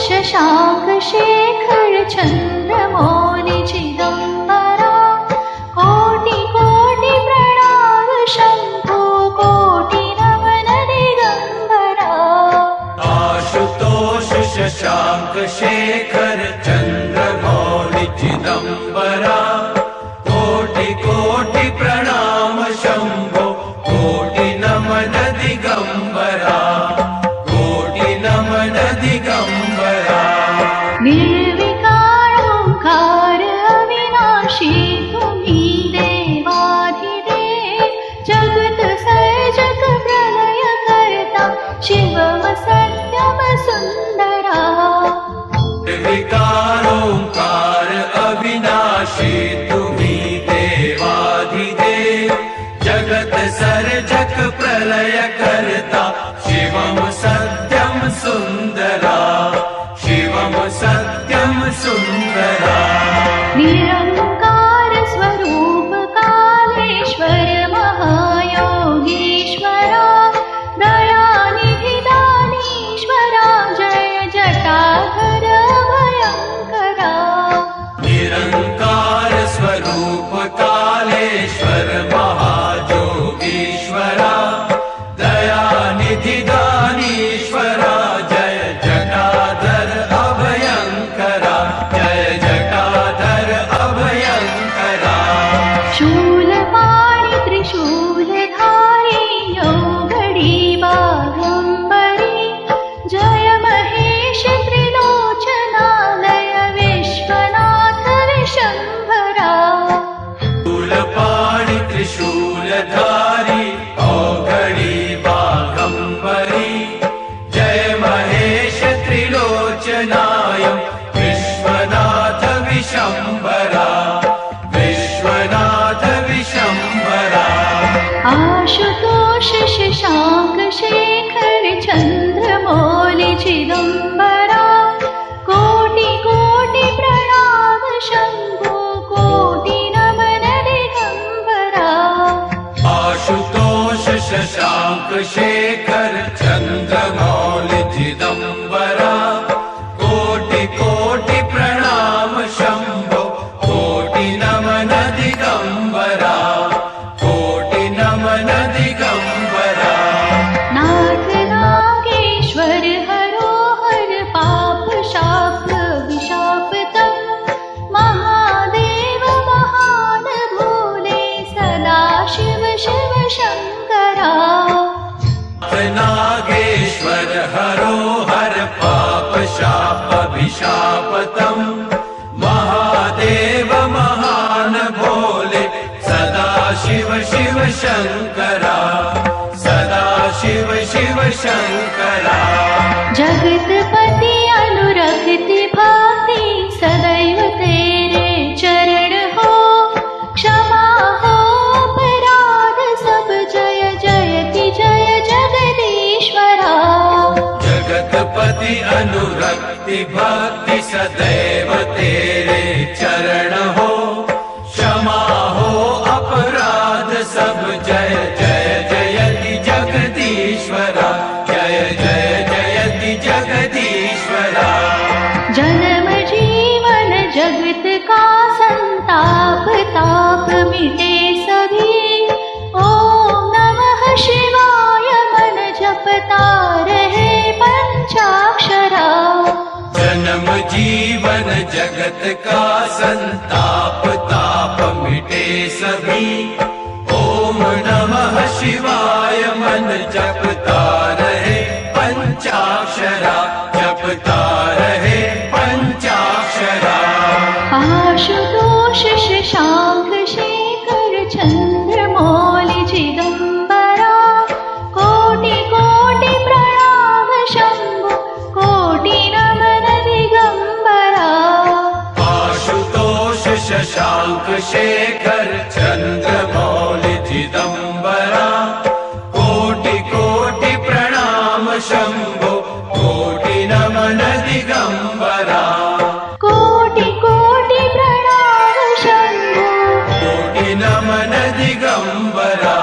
शशांक शेखर चंद्रमौलि चिदंबरा कोटि कोटि प्रणाम शंभो कोटि नमन दिगंबरा। आशुतोष शशांक शेखर चंद्रमौलि चिदंबरा कोटि कोटि प्रणाम शंभो कोटि नमन दिगंबरा कोटि नमन दिगंबरा। निर्विकार ओंकार अविनाशी तुम्ही देवाधिदेव जगत सर्जक प्रलय करता शिवम सत्यम सुंदरा। निर्विकार ओंकार अविनाशी तुम्ही देवाधिदेव जगत सर्जक प्रलय करता शिवम सत्यम सुंदरा शिवम सत्यम सुंदरा। निरंकार स्वरूप कालेश्वर महायोगीश्वरा दयानिधि दानीश्वरा जय जटाधर भयंकरा। निरंकार स्वरूप कालेश्वर महायोगीश्वरा दयानिधि दानीश्वरा जय जटाधर अभयंकरा जय जटाधर अभयंकरा। शूलपाणि त्रिशूलधारी योगडी बाघंबरी जय महेश त्रिलोचनालय विश्वनाथ विशंभरा। शूलपाणि त्रिशूलधारी औघड़ी बाघंबरी जय महेश त्रिलोचनाय विश्वनाथ विशंभरा विश्वनाथ विशंभरा। आशुतोष शशांक शेखर चंद्रमौलि चिदंबरा कोटि कोटि प्रणाम शंभो कोटि नमन दिगंबरा। आशुतोष शशांक शेखर चंद्रमौलि चिदंबरा कोटि कोटि प्रणाम शंभो कोटि नमन दिगंबरा कोटि नमन दिगंबरा। नाथ नागेश्वर हरो हर पाप शाप विशापतम महादेव महान भोले सदा शिव शिव शंकरा। नागेश्वर हरो हर पाप शाप विशापतम महादेव महान भोले सदा शिव शिव शंकरा सदा शिव शिव शंकरा। जगतपति अनुरक्ति भक्ति सदैव तेरे चरण हो क्षमा हो अपराध सब जय जयति जय जगदीश्वरा। जगतपति अनुरक्ति भक्ति सदैव तेरे चरण हो क्षमा हो अपराध सब जय जय जयति जगदीश्वरा जय जय जयति जगदीश्वरा। जन्म जीवन जगत का संताप ताप मिटे सभी ओम नमः शिवाय मन जपता रहे पंचाक्षरा। जन्म जीवन जगत का संताप ताप मिटे सभी ओम नमः शिवाय मन जपता रहे पंचाक्षरा जपता रहे पंचाक्षरा। आशुतोष शशांक शेखर चंद्रमौलि चिदंबरा कोटि कोटि प्रणाम शंभो कोटि नमन दिगंबरा। आशुतोष शशांक शेखर चंद्रमौलि चिदंबरा कोटि कोटि प्रणाम शंभो कोटि नमन दिगंबरा कोटि कोटि प्रणाम शंभो कोटि नमन दिगंबरा।